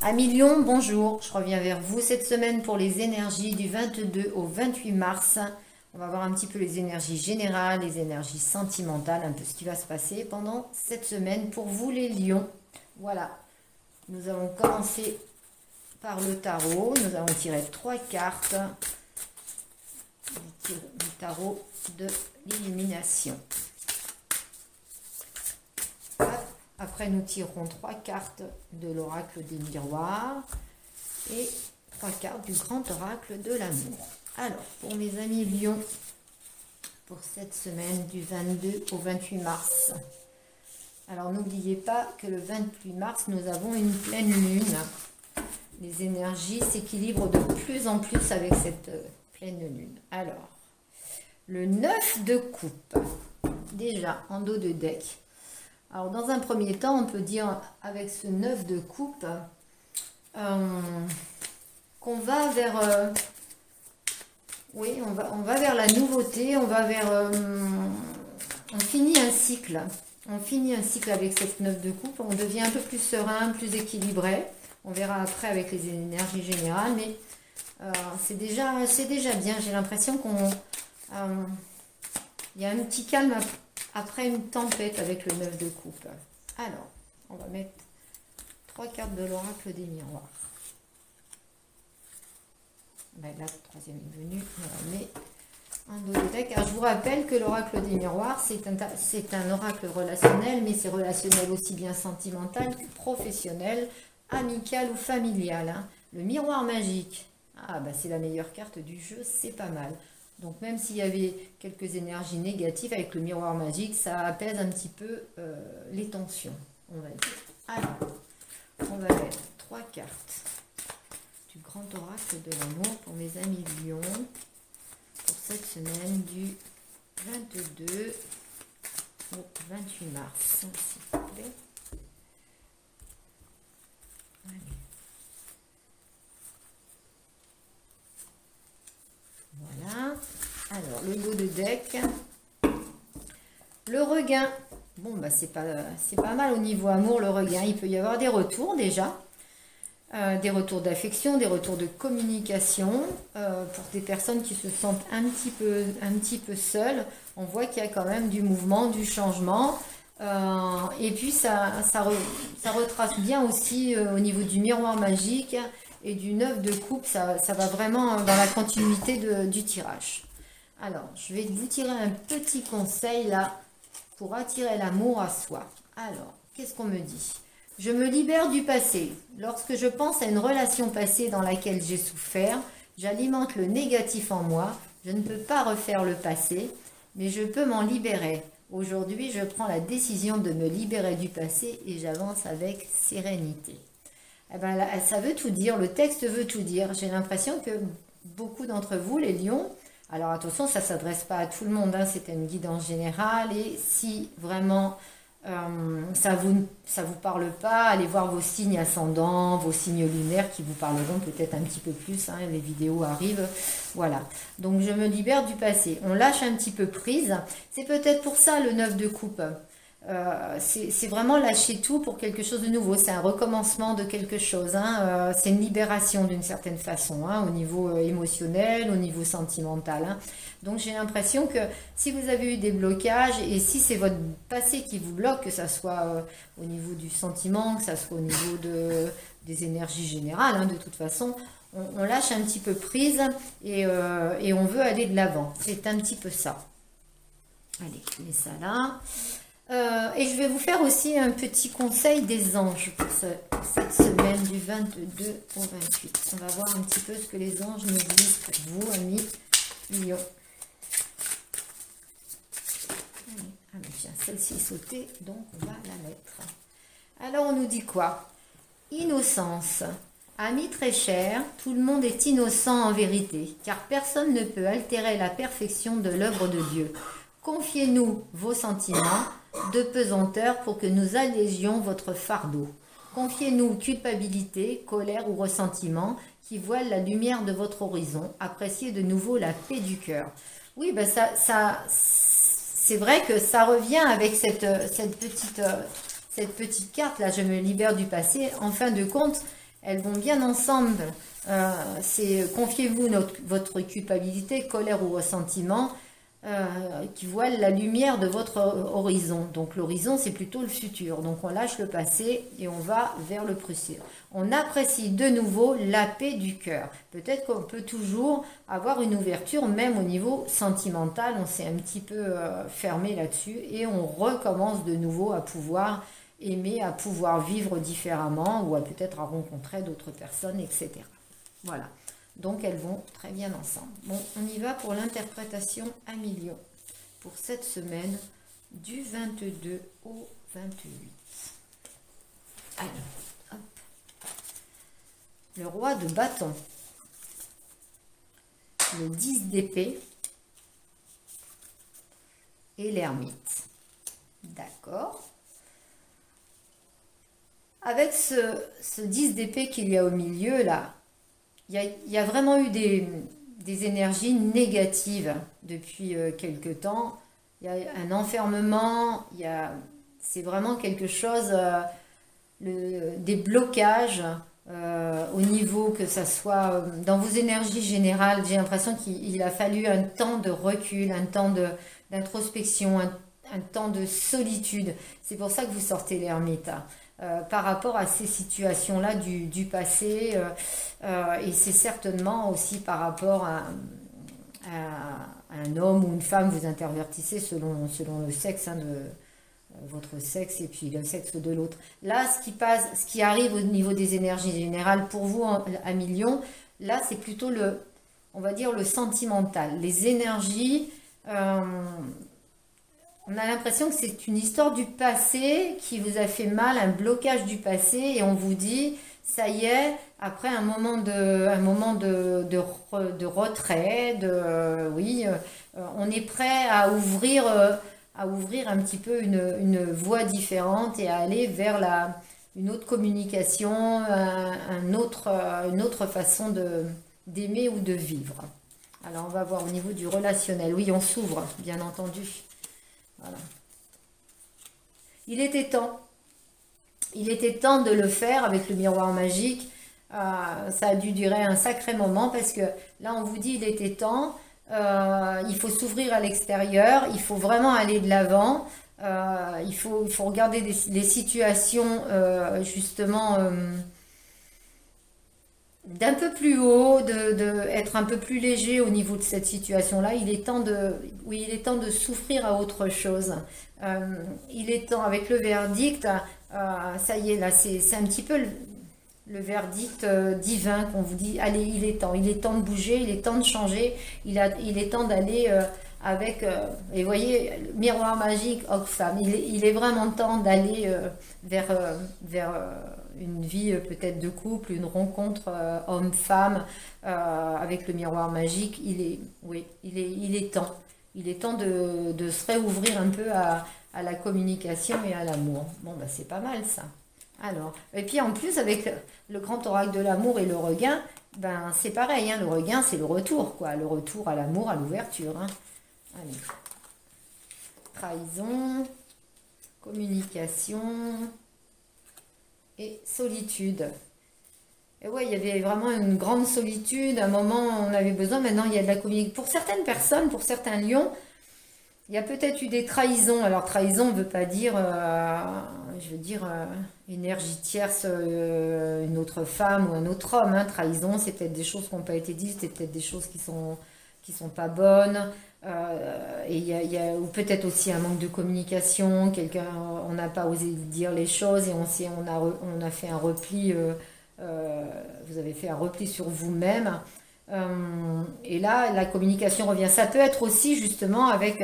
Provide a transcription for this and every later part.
Amis Lion, bonjour, je reviens vers vous cette semaine pour les énergies du 22 au 28 mars. On va voir un petit peu les énergies générales, les énergies sentimentales, un peu ce qui va se passer pendant cette semaine pour vous les lions. Voilà, nous allons commencer par le tarot. Nous allons tirer 3 cartes du tarot de l'illumination. Après, nous tirerons 3 cartes de l'oracle des miroirs et 3 cartes du grand oracle de l'amour. Alors, pour mes amis lions, pour cette semaine du 22 au 28 mars. Alors, n'oubliez pas que le 28 mars, nous avons une pleine lune. Les énergies s'équilibrent de plus en plus avec cette pleine lune. Alors, le 9 de coupe, déjà en dos de deck. Alors, dans un premier temps, on peut dire avec ce 9 de coupe qu'on va vers... oui, on va vers la nouveauté, on va vers... on finit un cycle. On finit un cycle avec cette 9 de coupe. On devient un peu plus serein, plus équilibré. On verra après avec les énergies générales, mais c'est déjà bien. J'ai l'impression qu'on... il y a un petit calme après une tempête avec le 9 de coupe. Alors, on va mettre 3 cartes de l'oracle des miroirs. Ben là, le troisième est venu. On met un dos de deck. Alors, je vous rappelle que l'oracle des miroirs, c'est un oracle relationnel, mais c'est relationnel aussi bien sentimental que professionnel, amical ou familial. Hein. Le miroir magique, c'est la meilleure carte du jeu, c'est pas mal. Donc même s'il y avait quelques énergies négatives, avec le miroir magique, ça apaise un petit peu les tensions, on va dire. Alors, on va mettre 3 cartes du grand oracle de l'amour pour mes amis lions, pour cette semaine du 22 au 28 mars, s'il vous plaît. Allez. Voilà. Alors, le dos de deck. Le regain. Bon, c'est pas mal au niveau amour, le regain. Il peut y avoir des retours déjà. Des retours d'affection, des retours de communication. Pour des personnes qui se sentent un petit peu seules. On voit qu'il y a quand même du mouvement, du changement. Et puis, ça retrace bien aussi au niveau du miroir magique. Et du 9 de coupe, ça va vraiment dans la continuité du tirage. Alors, je vais vous tirer un petit conseil là pour attirer l'amour à soi. Alors, qu'est-ce qu'on me dit? Je me libère du passé. Lorsque je pense à une relation passée dans laquelle j'ai souffert, j'alimente le négatif en moi. Je ne peux pas refaire le passé, mais je peux m'en libérer. Aujourd'hui, je prends la décision de me libérer du passé et j'avance avec sérénité. Eh ben là, ça veut tout dire, le texte veut tout dire. J'ai l'impression que beaucoup d'entre vous, les lions, alors attention, ça ne s'adresse pas à tout le monde, hein, c'est une guidance générale. Et si vraiment ça vous parle pas, allez voir vos signes ascendants, vos signes lunaires qui vous parleront peut-être un petit peu plus, hein, les vidéos arrivent. Voilà, donc je me libère du passé. On lâche un petit peu prise. C'est peut-être pour ça le 9 de coupe. C'est vraiment lâcher tout pour quelque chose de nouveau. C'est un recommencement de quelque chose. Hein. C'est une libération d'une certaine façon, hein, au niveau émotionnel, au niveau sentimental. Hein. Donc j'ai l'impression que si vous avez eu des blocages et si c'est votre passé qui vous bloque, que ça soit au niveau du sentiment, que ça soit au niveau des énergies générales, hein, de toute façon, on lâche un petit peu prise et on veut aller de l'avant. C'est un petit peu ça. Allez, je mets ça là. Et je vais vous faire aussi un petit conseil des anges pour cette semaine du 22 au 28. On va voir un petit peu ce que les anges nous disent pour vous, amis lions. Tiens, celle-ci est sautée, donc on va la mettre. Alors, on nous dit quoi? Innocence. Amis très chers, tout le monde est innocent en vérité, car personne ne peut altérer la perfection de l'œuvre de Dieu. Confiez-nous vos sentiments de pesanteur pour que nous allégions votre fardeau. Confiez-nous culpabilité, colère ou ressentiment qui voilent la lumière de votre horizon. Appréciez de nouveau la paix du cœur. Oui, c'est vrai que ça revient avec cette petite carte là, je me libère du passé. En fin de compte, elles vont bien ensemble. Confiez-vous votre culpabilité, colère ou ressentiment qui voile la lumière de votre horizon. Donc l'horizon, c'est plutôt le futur. Donc on lâche le passé et on va vers le futur. On apprécie de nouveau la paix du cœur. Peut-être qu'on peut toujours avoir une ouverture, même au niveau sentimental. On s'est un petit peu fermé là-dessus et on recommence de nouveau à pouvoir aimer, à pouvoir vivre différemment ou à peut-être à rencontrer d'autres personnes, etc. Voilà. Donc elles vont très bien ensemble. Bon, on y va pour l'interprétation à million pour cette semaine du 22 au 28. Alors, hop. Le roi de bâton, le 10 d'épée et l'ermite. D'accord. Avec ce 10 d'épée qu'il y a au milieu là, il y a vraiment eu des énergies négatives depuis quelque temps. Il y a un enfermement, c'est vraiment quelque chose, des blocages au niveau que ça soit dans vos énergies générales. J'ai l'impression qu'il a fallu un temps de recul, un temps d'introspection, un temps de solitude. C'est pour ça que vous sortez l'ermite. Par rapport à ces situations-là du passé, et c'est certainement aussi par rapport à un homme ou une femme, vous intervertissez selon le sexe de votre sexe et puis le sexe de l'autre. Là, ce qui arrive au niveau des énergies générales pour vous à million, là c'est plutôt on va dire le sentimental, les énergies. On a l'impression que c'est une histoire du passé qui vous a fait mal, un blocage du passé, et on vous dit, ça y est, après un moment de retrait, on est prêt à ouvrir un petit peu une voie différente et à aller vers une autre communication, une autre façon d'aimer ou de vivre. Alors on va voir au niveau du relationnel. Oui, on s'ouvre, bien entendu. Voilà. Il était temps de le faire avec le miroir magique. Ça a dû durer un sacré moment parce que là on vous dit il était temps. Il faut s'ouvrir à l'extérieur, il faut vraiment aller de l'avant. Il faut regarder les situations justement d'un peu plus haut, être un peu plus léger au niveau de cette situation-là. Il est temps de s'offrir à autre chose. Il est temps, avec le verdict, ça y est, là, c'est un petit peu le verdict divin qu'on vous dit, allez, il est temps de bouger, il est temps de changer, il est temps d'aller avec, et vous voyez, miroir magique, homme-femme, il est vraiment temps d'aller vers une vie peut-être de couple, une rencontre homme-femme avec le miroir magique. Il est temps. Il est temps de se réouvrir un peu à la communication et à l'amour. Bon, bah, c'est pas mal ça. Alors, et puis en plus, avec le grand oracle de l'amour et le regain, ben, c'est pareil, hein, le regain, c'est le retour, quoi. Le retour à l'amour, à l'ouverture. Hein. Allez. Trahison, communication et solitude. Et ouais, il y avait vraiment une grande solitude. À un moment, on avait besoin. Maintenant, il y a de la communication. Pour certaines personnes, pour certains lions, il y a peut-être eu des trahisons. Alors, trahison ne veut pas dire, énergie tierce, une autre femme ou un autre homme. Hein. Trahison, c'est peut-être des choses qui n'ont pas été dites, c'est peut-être des choses qui sont pas bonnes. Ou peut-être aussi un manque de communication. On n'a pas osé dire les choses et on a fait un repli. Vous avez fait un repli sur vous-même. Et là, la communication revient. Ça peut être aussi justement avec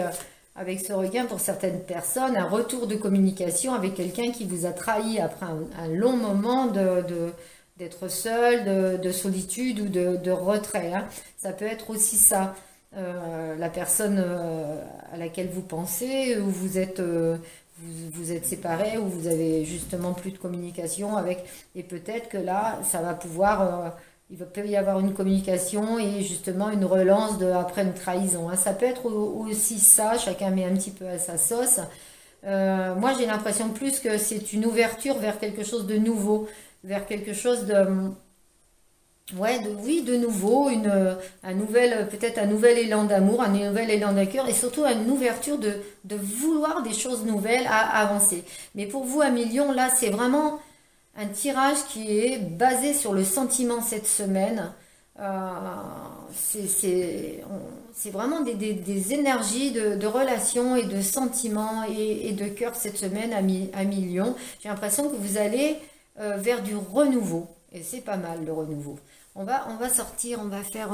ce regain pour certaines personnes, un retour de communication avec quelqu'un qui vous a trahi après un long moment d'être seul, de solitude ou de retrait. Hein. Ça peut être aussi ça. La personne à laquelle vous pensez, où vous êtes séparés, où vous avez justement plus de communication avec, et peut-être que là, ça va pouvoir... il peut y avoir une communication et justement une relance après une trahison. Hein. Ça peut être aussi ça, chacun met un petit peu à sa sauce. Moi, j'ai l'impression plus que c'est une ouverture vers quelque chose de nouveau. vers quelque chose de, ouais, oui, de nouveau, peut-être un nouvel élan d'amour, un nouvel élan de cœur et surtout une ouverture de vouloir des choses nouvelles à avancer. Mais pour vous, à million, là, c'est vraiment un tirage qui est basé sur le sentiment cette semaine. Euh, c'est vraiment des énergies de relations et de sentiments et de cœur cette semaine à million. J'ai l'impression que vous allez vers du renouveau. Et c'est pas mal le renouveau. On va sortir, on va faire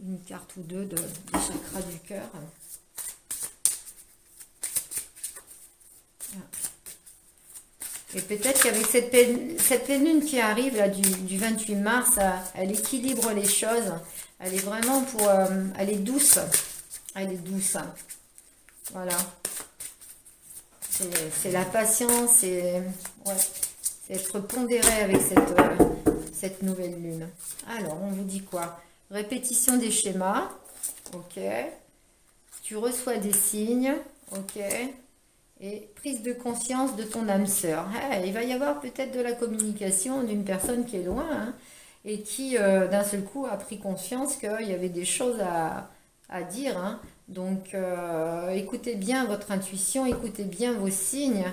une carte ou deux des chakras du cœur. Et peut-être qu'avec cette pleine lune qui arrive là, du 28 mars, elle équilibre les choses. Elle est vraiment elle est douce. Elle est douce. Voilà. C'est la patience, c'est être pondéré avec cette nouvelle lune. Alors, on vous dit quoi? Répétition des schémas. Ok. Tu reçois des signes. Ok. Et prise de conscience de ton âme sœur. Il va y avoir peut-être de la communication d'une personne qui est loin hein, et qui, d'un seul coup, a pris conscience qu'il y avait des choses à dire. Hein. Donc, écoutez bien votre intuition, écoutez bien vos signes.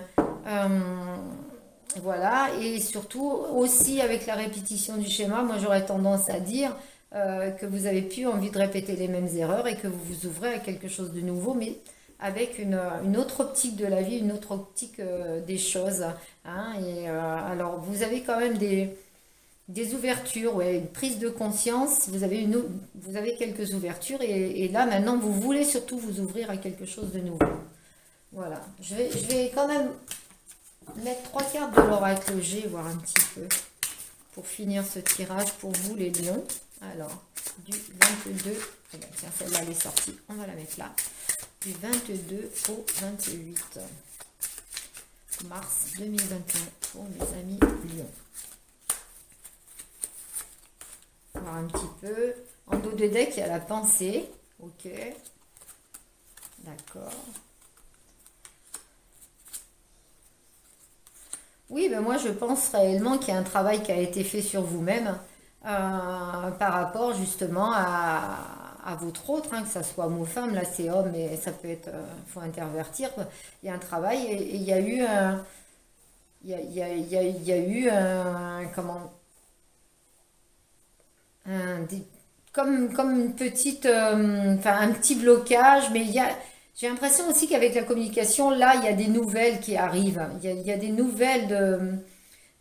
Voilà. Et surtout, aussi avec la répétition du schéma, moi, j'aurais tendance à dire que vous avez plus envie de répéter les mêmes erreurs et que vous vous ouvrez à quelque chose de nouveau, mais avec une autre optique de la vie, une autre optique des choses. Hein, et alors, vous avez quand même des ouvertures, ouais, une prise de conscience, vous avez quelques ouvertures, et là, maintenant, vous voulez surtout vous ouvrir à quelque chose de nouveau. Voilà. Je vais quand même mettre 3 cartes de l'oracle G, voir un petit peu, pour finir ce tirage pour vous, les lions. Alors, du 22, eh bien, tiens, celle-là, elle est sortie, on va la mettre là. Du 22 au 28 mars 2021 pour mes amis Lions. On va voir un petit peu. En dos de deck, il y a la pensée. Ok. D'accord. Oui, ben moi je pense réellement qu'il y a un travail qui a été fait sur vous-même par rapport justement à votre autre, hein, que ça soit homme ou femme, là c'est homme, mais ça peut être, faut intervertir. Il y a un travail et il y a eu il y a eu un, comment, comme une petite, enfin un petit blocage, mais j'ai l'impression aussi qu'avec la communication, là, il y a des nouvelles qui arrivent. Il y a des nouvelles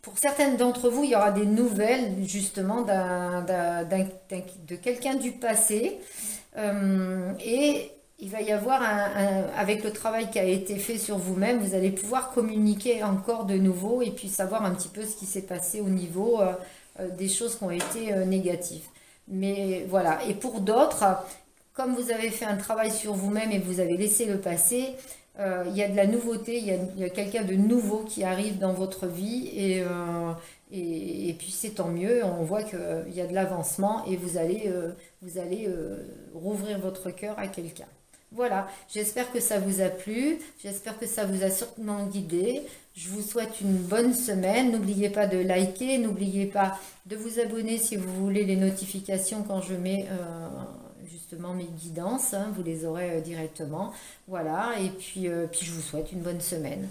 pour certaines d'entre vous, il y aura des nouvelles justement de quelqu'un du passé. Et il va y avoir, avec le travail qui a été fait sur vous-même, vous allez pouvoir communiquer encore de nouveau et puis savoir un petit peu ce qui s'est passé au niveau des choses qui ont été négatives. Mais voilà, et pour d'autres, comme vous avez fait un travail sur vous-même et vous avez laissé le passé, il y a de la nouveauté, il y a quelqu'un de nouveau qui arrive dans votre vie et puis c'est tant mieux, on voit qu'il y a de l'avancement et vous allez rouvrir votre cœur à quelqu'un. Voilà, j'espère que ça vous a plu, j'espère que ça vous a sûrement guidé. Je vous souhaite une bonne semaine. N'oubliez pas de liker, n'oubliez pas de vous abonner si vous voulez les notifications quand je mets justement mes guidances. Hein, vous les aurez directement. Voilà, et puis je vous souhaite une bonne semaine.